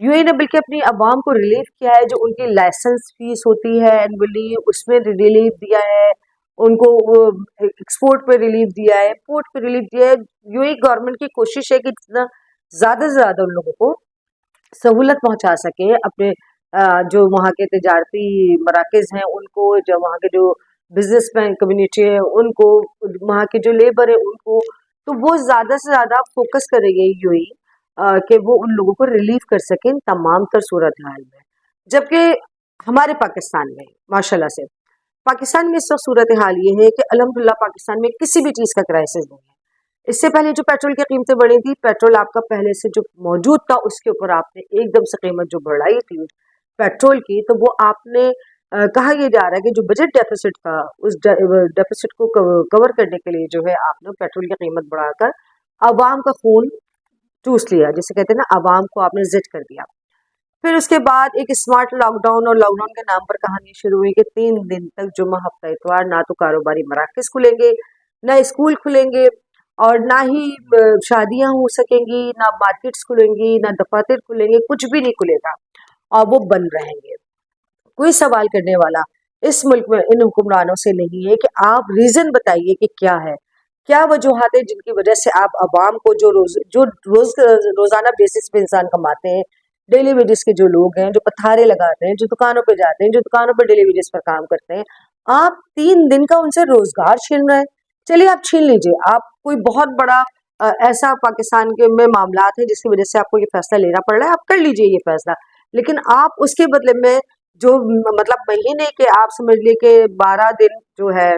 You اے نے بلکہ اپنی عوام کو ریلیف کیا ہے، جو ان کی لائسنس فیس ہوتی ہے اینولی اس میں ریلیف دیا ہے، ان کو ایکسپورٹ پہ ریلیف دیا ہے، امپورٹ پہ ریلیف دیا ہے۔ یو اے گورنمنٹ کی کوشش ہے کہ جتنا زیادہ سے زیادہ ان لوگوں کو سہولت پہنچا سکے، اپنے جو وہاں کے تجارتی مراکز ہیں ان کو، جو وہاں کے جو بزنس مین کمیونٹی ہے ان کو، وہاں کے جو لیبر ہے ان کو، تو وہ زیادہ سے زیادہ فوکس کرے گی یو اے کہ وہ ان لوگوں کو ریلیف کر سکیں تمام تر صورتحال میں۔ جبکہ ہمارے پاکستان میں ماشاء اللہ سے، پاکستان میں اس وقت صورتحال یہ ہے کہ الحمدللہ پاکستان میں کسی بھی چیز کا کرائسس نہیں ہے۔ اس سے پہلے جو پیٹرول کی قیمتیں بڑھی تھی، پیٹرول آپ کا پہلے سے جو موجود تھا اس کے اوپر آپ نے ایک دم سے قیمت جو بڑھائی تھی پیٹرول کی، تو وہ آپ نے کہا یہ جا رہا ہے کہ جو بجٹ ڈیفیسٹ تھا اس ڈیفیسٹ کو کور کرنے کے لیے جو ہے آپ نے پیٹرول کی قیمت بڑھا کر عوام کا خون چوس لیا، جسے کہتے ہیں نا عوام کو آپ نے ضد کر دیا۔ پھر اس کے بعد ایک اسمارٹ لاک ڈاؤن، اور لاک ڈاؤن کے نام پر کہانی شروع ہوئی کہ 3 دن تک جمعہ ہفتہ اتوار نہ تو کاروباری مراکز کھلیں گے، نہ اسکول کھلیں گے، اور نہ ہی شادیاں ہو سکیں گی، نہ مارکیٹس کھلیں گی، نہ دفاتر کھلیں گے، کچھ بھی نہیں کھلے گا اور وہ بند رہیں گے۔ کوئی سوال کرنے والا اس ملک میں ان حکمرانوں سے نہیں ہے کہ آپ ریزن بتائیے کہ کیا ہے، کیا وجوہات ہیں جن کی وجہ سے آپ عوام کو جو روزانہ بیسس پہ انسان کماتے ہیں، ڈیلی ویجز کے جو لوگ ہیں، جو پتھارے لگاتے ہیں، جو دکانوں پہ جاتے ہیں، جو دکانوں پہ ڈیلی ویجز پر کام کرتے ہیں، آپ 3 دن کا ان سے روزگار چھین رہے ہیں۔ چلیے آپ چھین لیجیے، آپ کوئی بہت بڑا ایسا پاکستان کے میں معاملات ہیں جس کی وجہ سے آپ کو یہ فیصلہ لینا پڑ رہا ہے، آپ کر لیجیے یہ فیصلہ، لیکن آپ اس کے بدلے میں جو مطلب مہینے کے آپ سمجھ لیے کہ 12 دن جو ہے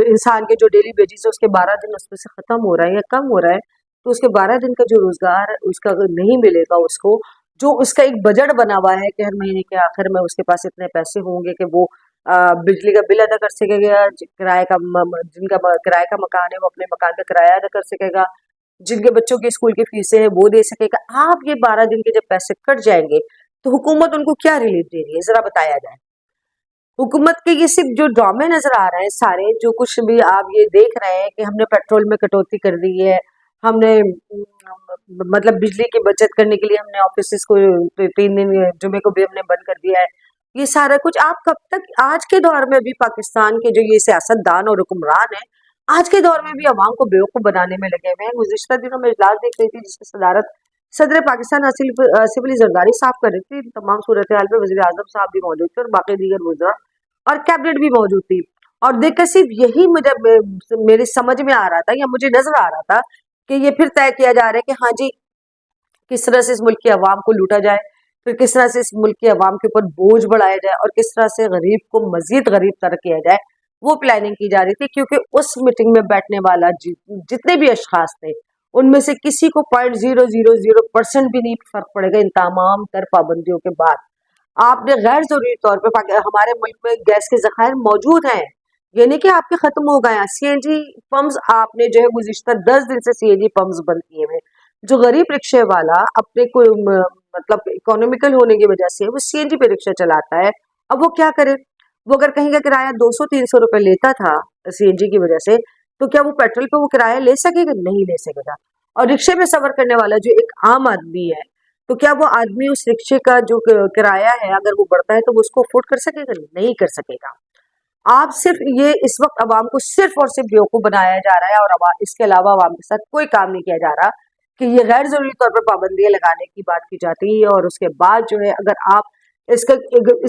انسان کے جو ڈیلی ویجز ہے اس کے 12 دن اس میں سے ختم ہو رہا ہے یا کم ہو رہا ہے، تو اس کے 12 دن کا جو روزگار اس کا نہیں ملے گا، اس کو جو اس کا ایک بجٹ بنا ہوا ہے کہ ہر مہینے کے آخر میں اس کے پاس اتنے پیسے ہوں گے کہ وہ بجلی کا بل ادا کر سکے گا، کرائے کا جن کا کرائے کا مکان ہے وہ اپنے مکان کا کرایہ ادا کر سکے گا، جن کے بچوں کی اسکول کی فیسیں ہیں وہ دے سکے گا۔ آپ یہ 12 دن کے جب پیسے کٹ جائیں گے تو حکومت ان کو کیا ریلیف دے رہی ہے، ذرا بتایا جائے۔ حکومت کے یہ صرف جو ڈرامے نظر آ رہے ہیں سارے، جو کچھ بھی آپ یہ دیکھ رہے ہیں کہ ہم نے پیٹرول میں کٹوتی کر دی ہے، ہم نے مطلب بجلی کی بچت کرنے کے لیے ہم نے آفیسز کو 3 دن جمعے کو بھی ہم نے بند کر دیا ہے، یہ سارا کچھ آپ کب تک آج کے دور میں بھی پاکستان کے جو یہ سیاست دان اور حکمران ہیں آج کے دور میں بھی عوام کو بیوقوف بنانے میں لگے ہوئے ہیں۔ گزشتہ دنوں میں اجلاس دیکھ رہی تھی جس کی صدارت صدر پاکستان آصف علی زرداری صاحب کر رہی تھی، تمام صورتحال پہ وزیر اعظم صاحب بھی موجود تھے اور باقی دیگر وزراء اور کیبنٹ بھی موجود تھی، اور دیکھ کر صرف یہی مجھے میری سمجھ میں آ رہا تھا یا مجھے نظر آ رہا تھا کہ یہ پھر طے کیا جا رہا ہے کہ ہاں جی کس طرح سے اس ملک کی عوام کو لوٹا جائے، پھر کس طرح سے اس ملک کی عوام کے اوپر بوجھ بڑھایا جائے، اور کس طرح سے غریب کو مزید غریب تر کیا جائے، وہ پلاننگ کی جا رہی تھی۔ کیونکہ اس میٹنگ میں بیٹھنے والا جتنے بھی اشخاص تھے ان میں سے کسی کو 0.000% بھی نہیں فرق پڑے گا ان تمام تر پابندیوں کے بعد۔ آپ نے غیر ضروری طور پہ ہمارے ملک میں گیس کے ذخائر موجود ہیں، یہ نہیں کہ آپ کے ختم ہو گئے ہیں۔ سی این جی پمپس آپ نے جو ہے گزشتہ 10 دن سے سی این جی پمپس بند کیے ہوئے، جو غریب رکشے والا اپنے کو مطلب اکانومیکل ہونے کی وجہ سے وہ سی این جی پہ رکشہ چلاتا ہے، اب وہ کیا کرے؟ وہ اگر کہیں کا کرایہ 200-300 روپے لیتا تھا سی این جی کی وجہ سے، تو کیا وہ پیٹرول پہ وہ کرایہ لے سکے گا؟ نہیں لے سکے گا۔ اور رکشے میں سفر کرنے والا جو ایک عام آدمی ہے، تو کیا وہ آدمی اس رکشے کا جو کرایہ ہے اگر وہ بڑھتا ہے تو وہ اس کو افورڈ کر سکے گا؟ نہیں کر سکے گا۔ آپ صرف یہ اس وقت عوام کو صرف اور صرف بیوقوف بنایا جا رہا ہے، اور اس کے علاوہ عوام کے ساتھ کوئی کام نہیں کیا جا رہا، کہ یہ غیر ضروری طور پر پابندیاں لگانے کی بات کی جاتی ہے، اور اس کے بعد جو ہے اگر آپ اس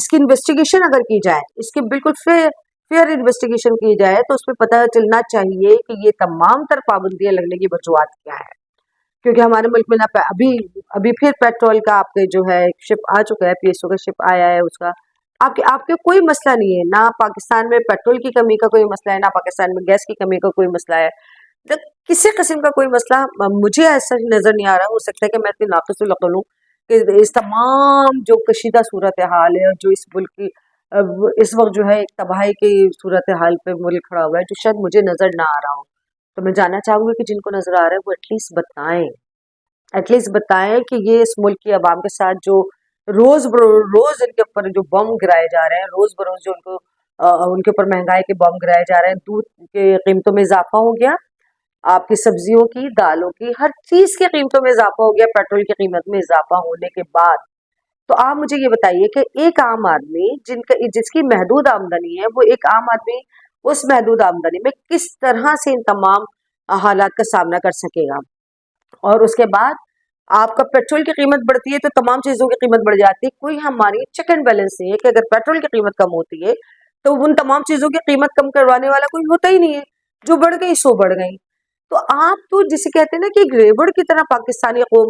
کی انویسٹیگیشن اگر کی جائے، اس کی بالکل فیئر انویسٹیگیشن کی جائے، تو اس پہ پتہ چلنا چاہیے کہ یہ تمام تر پابندیاں لگنے کی وجوہات کیا ہے۔ کیونکہ ہمارے ملک میں نہ ابھی پھر پیٹرول کا آپ کے جو ہے شپ آ چکا ہے، پی ایس او کا شپ آیا ہے، اس کا آپ کے کوئی مسئلہ نہیں ہے، نہ پاکستان میں پیٹرول کی کمی کا کوئی مسئلہ ہے، نہ پاکستان میں گیس کی کمی کا کوئی مسئلہ ہے، کسی قسم کا کوئی مسئلہ مجھے ایسا نظر نہیں آ رہا۔ ہو سکتا ہے کہ میں اتنی ناقص العقل ہوں کہ اس تمام جو کشیدہ صورتحال ہے، جو اس ملک کی اس وقت جو ہے ایک تباہی کی صورتحال پہ ملک کھڑا ہوا ہے، جو شاید مجھے نظر نہ آ رہا ہو، تو میں جاننا چاہوں گی کہ جن کو نظر آ رہا ہے وہ ایٹ لیسٹ بتائیں کہ یہ اس ملک کی عوام کے ساتھ جو روز بروز ان کے اوپر جو بم گرائے جا رہے ہیں، روز بروز جو ان کے اوپر مہنگائی کے بم گرائے جا رہے ہیں، دودھ کے قیمتوں میں اضافہ ہو گیا، آپ کی سبزیوں کی، دالوں کی، ہر چیز کی قیمتوں میں اضافہ ہو گیا پیٹرول کی قیمت میں اضافہ ہونے کے بعد. تو آپ مجھے یہ بتائیے کہ ایک عام آدمی جس کی محدود آمدنی ہے، وہ ایک عام آدمی اس محدود آمدنی میں کس طرح سے ان تمام حالات کا سامنا کر سکے گا. اور اس کے بعد آپ کا پیٹرول کی قیمت بڑھتی ہے تو تمام چیزوں کی قیمت بڑھ جاتی ہے. کوئی ہماری چیک اینڈ بیلنس نہیں ہے کہ اگر پیٹرول کی قیمت کم ہوتی ہے تو ان تمام چیزوں کی قیمت کم کروانے والا کوئی ہوتا ہی نہیں ہے. جو بڑھ گئی سو بڑھ گئی. تو آپ تو جسے کہتے ہیں نا کہ ریوڑ کی طرح پاکستانی قوم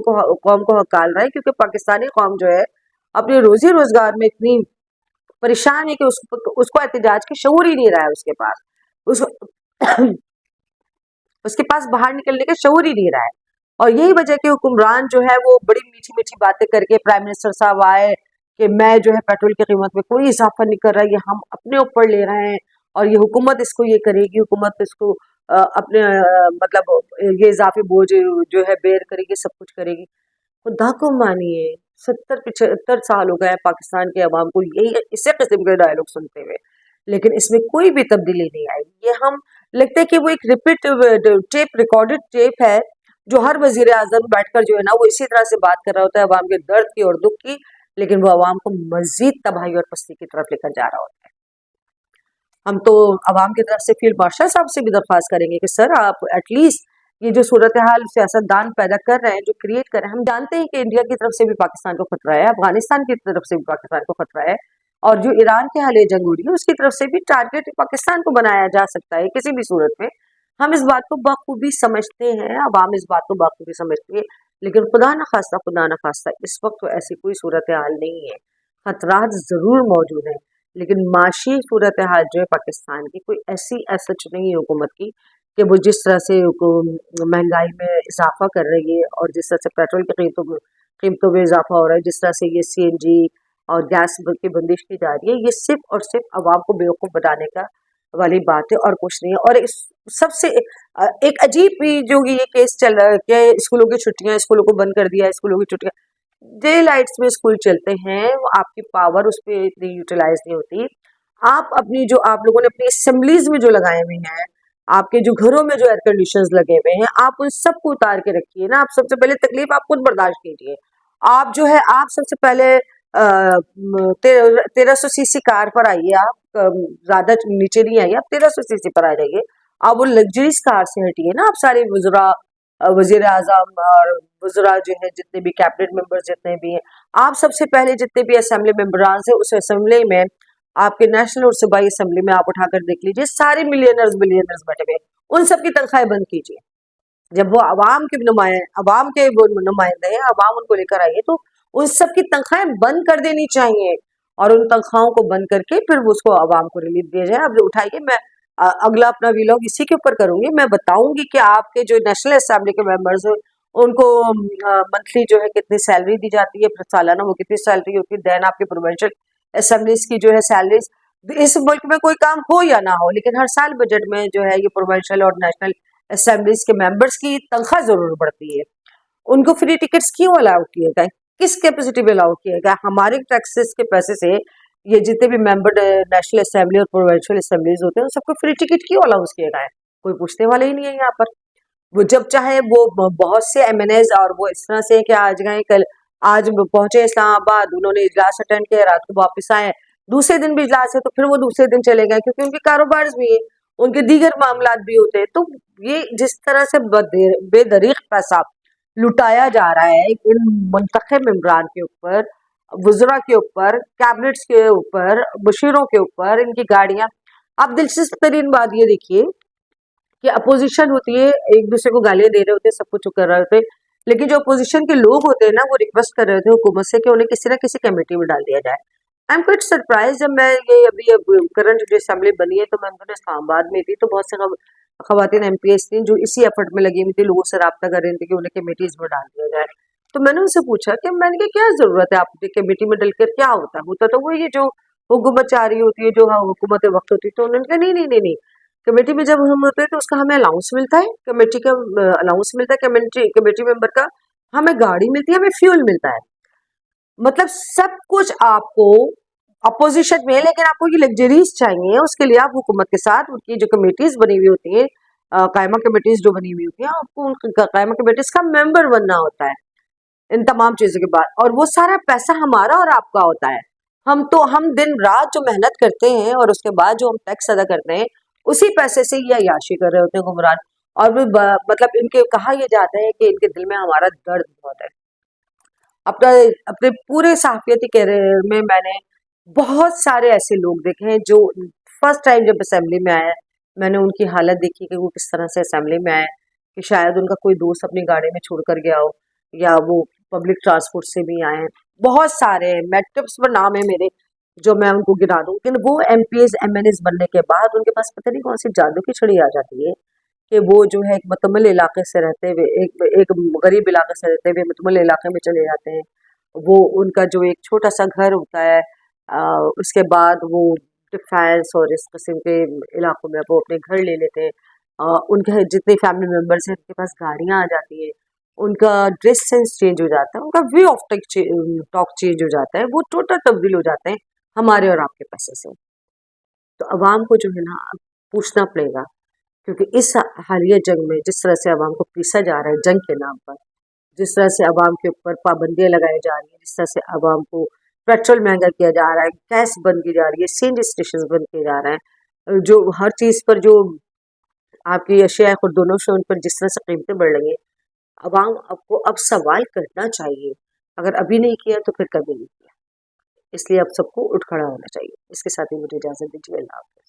کو ہکال رہا ہے، کیونکہ پاکستانی قوم جو ہے اپنے روزی روزگار میں اتنی پریشان ہے کہ اس کو احتجاج کی شعور ہی نہیں رہا ہے. اس کے پاس اس کے پاس باہر نکلنے کا شعور ہی نہیں رہا ہے. اور یہی وجہ کہ حکمران جو ہے وہ بڑی میٹھی میٹھی باتیں کر کے پرائم منسٹر صاحب آئے کہ میں جو ہے پیٹرول کی قیمت میں کوئی اضافہ نہیں کر رہا، یہ ہم اپنے اوپر لے رہے ہیں اور یہ حکومت اس کو یہ کرے گی، حکومت اس کو اپنے مطلب یہ اضافی بوجھ جو ہے بیئر کرے گی، سب کچھ کرے گی. خدا کو مانیے 70-75 سال ہو گئے پاکستان کے عوام کو یہی اسی قسم کے ڈائلاگ سنتے ہوئے، لیکن اس میں کوئی بھی تبدیلی نہیں آئی. یہ ہم لگتا ہے کہ وہ ایک ٹیپ ریکارڈڈ ٹیپ ہے جو ہر وزیر اعظم بیٹھ کر جو ہے نا وہ اسی طرح سے بات کر رہا ہوتا ہے عوام کے درد کی اور دکھ کی، لیکن وہ عوام کو مزید تباہی اور پستی کی طرف لے کر جا رہا ہوتا ہے. ہم تو عوام کی طرف سے فیلڈ مارشل صاحب سے بھی درخواست کریں گے کہ سر آپ ایٹ لیسٹ یہ جو صورتحال سیاستدان پیدا کر رہے ہیں، جو کریٹ کر رہے ہیں، ہم جانتے ہیں کہ انڈیا کی طرف سے بھی پاکستان کو خطرہ ہے، افغانستان کی طرف سے بھی پاکستان کو خطرہ ہے، اور جو ایران کے حالیہ جنگ ہو رہی ہے اس کی طرف سے بھی ٹارگیٹ پاکستان کو بنایا جا سکتا ہے کسی بھی صورت میں. ہم اس بات کو بخوبی سمجھتے ہیں، عوام اس بات کو بخوبی سمجھتی ہے، لیکن خدا نخواستہ اس وقت تو ایسی کوئی صورتحال نہیں ہے. خطرات ضرور موجود ہیں، لیکن معاشی صورتحال جو ہے پاکستان کی کوئی ایسی ایسچ نہیں ہے حکومت کی کہ وہ جس طرح سے مہنگائی میں اضافہ کر رہی ہے اور جس طرح سے پیٹرول کی قیمتوں میں اضافہ ہو رہا ہے، جس طرح سے یہ CNG اور گیس کی بندش کی جا رہی ہے، یہ صرف اور صرف عوام کو بیوقوف بنانے کا والی بات ہے اور کچھ نہیں ہے. اور سب سے ایک عجیب بھی جو یہ کیس چل رہا ہے کہ اسکولوں کی چھٹیاں، اسکولوں کو بند کر دیا، اسکولوں کی چھٹیاں ڈے لائٹس میں اسکول چلتے ہیں، آپ کی پاور اس پہ اتنی یوٹیلائز نہیں ہوتی. آپ اپنی جو آپ لوگوں نے اپنی اسمبلیز میں جو لگائے ہوئے ہیں، آپ کے جو گھروں میں جو ایئر کنڈیشنز لگے ہوئے ہیں، آپ ان سب کو اتار کے رکھیے نا. آپ سب سے پہلے تکلیف آپ خود برداشت کیجیے. آپ جو ہے آپ سب سے پہلے 1300cc کار پر آئیے، آپ زیادہ نیچے نہیں آئیے، آپ 1300cc پر آ جائیے. آپ وہ لگژریز کار سے ہٹیے نا. آپ سارے وزیر اعظم اور وزراء جو ہے جتنے بھی کیبنٹ ممبر جتنے بھی ہیں، آپ سب سے پہلے جتنے بھی اسمبلی ممبران سے اس اسمبلی میں آپ کے نیشنل اور صوبائی اسمبلی میں آپ اٹھا کر دیکھ لیجیے، سارے ملینرز بیٹھے ہوئے، ان سب کی تنخواہیں بند کیجیے. جب وہ عوام کے وہ نمائندے ہیں، عوام ان کو لے کر آئیے تو ان سب کی تنخواہیں بند کر دینی چاہیے اور ان تنخواہوں کو بند کر کے پھر اس کو عوام کو ریلیف دیا جائے. اب جو اٹھائیے، میں اگلا اپنا ویلاگ اسی کے اوپر کروں گی. میں بتاؤں گی کہ آپ کے جو نیشنل اسمبلی کے ممبرز ہیں ان کو منتھلی جو ہے کتنی سیلری دی جاتی ہے، پھر سالانہ وہ کتنی سیلری ہوتی ہے، دین آپ کے پروونشل اسمبلیز کی جو ہے سیلریز. اس ملک میں کوئی کام ہو یا نہ ہو، لیکن ہر سال بجٹ میں جو ہے یہ پروونشل اور نیشنل اسمبلیز کے ممبرز کی تنخواہ ضرور بڑھتی ہے. ان کو فری ٹکٹس کیوں الاؤ کیے گئے؟ کس کیپیسٹی میں الاؤ کیے گئے؟ ہمارے ٹیکسز کے پیسے سے یہ جتنے بھی ممبر نیشنل اسمبلی اور پروونشل اسمبلیز ہوتے ہیں ان سب کو فری ٹکٹ کیوں الاؤنس کیے گئے؟ کوئی پوچھنے والے ہی نہیں ہے یہاں پر. وہ جب چاہے وہ بہت سے MNAs اور وہ اس طرح سے کہ آج گئے کل آج پہنچے اسلام آباد، انہوں نے اجلاس اٹینڈ کیا، رات کو واپس آئے، دوسرے دن بھی اجلاس ہے تو پھر وہ دوسرے دن چلے گئے، کیونکہ ان کے کاروبار بھی ہیں، ان کے دیگر معاملات بھی ہوتے ہیں. تو یہ جس طرح سے بے دریغ پیسہ لٹایا جا رہا ہے ان منتخب ممبران کے اوپر، وزراء کے اوپر، کیبنٹس کے اوپر، مشیروں کے اوپر، ان کی گاڑیاں. آپ دلچسپ ترین بات یہ دیکھیے کہ اپوزیشن ہوتی ہے، ایک دوسرے کو گالیاں دے رہے ہوتے ہیں، سب کچھ کر رہے ہوتے ہیں، لیکن جو اپوزیشن کے لوگ ہوتے ہیں نا وہ ریکویسٹ کر رہے ہوتے ہیں حکومت سے کہ انہیں کسی نہ کسی کمیٹی میں ڈال دیا جائے. I am quite surprise. جب میں یہ ابھی کرنٹ جو اسمبلی بنی ہے تو میں اسلام آباد میں تھی، تو بہت سے خواتین MPs تھیں جو اسی ایفرٹ میں لگی ہوئی تھی، لوگوں سے رابطہ کر رہی تھی کہ انہیں کمیٹیز میں ڈال دیا جائے. تو میں نے ان سے پوچھا کہ میں نے کہا کیا ضرورت ہے آپ کی کمیٹی میں ڈل کر، کیا ہوتا تو وہ یہ جو حکومت چاہ رہی ہوتی ہے، جو حکومت وقت ہوتی ہے. تو انہوں نے کہا نہیں، کمیٹی میں جب ہم ہوتے ہیں تو اس کا ہمیں الاؤنس ملتا ہے، کمیٹی کا الاؤنس ملتا ہے، کمیٹی ممبر کا ہمیں گاڑی ملتی ہے، ہمیں فیول ملتا ہے. مطلب سب کچھ آپ کو اپوزیشن میں، لیکن آپ کو یہ لگژریز چاہیے، اس کے لیے آپ حکومت کے ساتھ ان کی جو کمیٹیز بنی ہوئی ہوتی ہیں قائمہ کمیٹیز جو بنی ہوئی ہوتی ہیں آپ کو ان قائمہ کمیٹیز کا ممبر بننا ہوتا ہے ان تمام چیزوں کے بعد، اور وہ سارا پیسہ ہمارا اور آپ کا ہوتا ہے. ہم دن رات جو محنت کرتے ہیں اور اس کے بعد جو ہم ٹیکس ادا کرتے ہیں اسی پیسے سے یہ عیاشی کر رہے ہوتے ہیں حکمران. اور بھی مطلب ان کے کہا یہ جاتا ہے کہ ان کے دل میں ہمارا درد بہت ہے. اپنے پورے صحافیتی کیریئر میں نے بہت سارے ایسے لوگ دیکھے ہیں جو فرسٹ ٹائم جب اسمبلی میں آئے میں نے ان کی حالت دیکھی کہ وہ کس طرح سے اسمبلی میں آئے، کہ شاید ان کا کوئی دوست اپنی گاڑی میں چھوڑ کر گیا ہو یا وہ پبلک ٹرانسپورٹ سے بھی آئے ہیں. بہت سارے میٹرکس پر نام ہے میرے جو میں ان کو گرا دوں، لیکن وہ M P As M N As بننے کے بعد ان کے پاس پتہ نہیں کون سی جادو کی چھڑی آ جاتی ہے کہ وہ جو ہے ایک مکمل علاقے سے رہتے ہوئے ایک غریب علاقے سے رہتے ہوئے مکمل علاقے میں چلے جاتے ہیں. وہ ان کا جو ایک چھوٹا سا گھر ہوتا ہے اس کے بعد وہ ڈیفینس اور اس قسم کے علاقوں میں وہ اپنے گھر لے لیتے ہیں. ان کے جتنے فیملی ممبرس ہیں ان کے پاس گاڑیاں آ جاتی ہیں، ان کا ڈریس سینس چینج ہو جاتا ہے، ان کا وے آف ٹاک چینج ہو جاتا ہے، وہ ٹوٹل تبدیل ہو جاتے ہیں ہمارے اور آپ کے پیسے سے. تو عوام کو جو ہے نا اب پوچھنا پڑے گا، کیونکہ اس حالیہ جنگ میں جس طرح سے عوام کو پیسا جا رہا ہے جنگ کے نام پر، جس طرح سے عوام کے اوپر پابندیاں لگائی جا رہی ہیں، جس طرح سے عوام کو پیٹرول مہنگا کیا جا رہا ہے، گیس بند کی جا رہی ہے، سی این جی اسٹیشن بند کیے جا رہے ہیں، جو ہر چیز پر جو آپ کی اشیاء خود دونوں سے ان پر جس طرح سے قیمتیں بڑھ رہی ہیں، عوام کو اب سوال کرنا چاہیے. اگر ابھی نہیں کیا تو پھر کبھی نہیں کیا. اس لیے اب سب کو اٹھ کھڑا ہونا چاہیے. اس کے ساتھ ہی مجھے اجازت دیجیے. اللہ حافظ.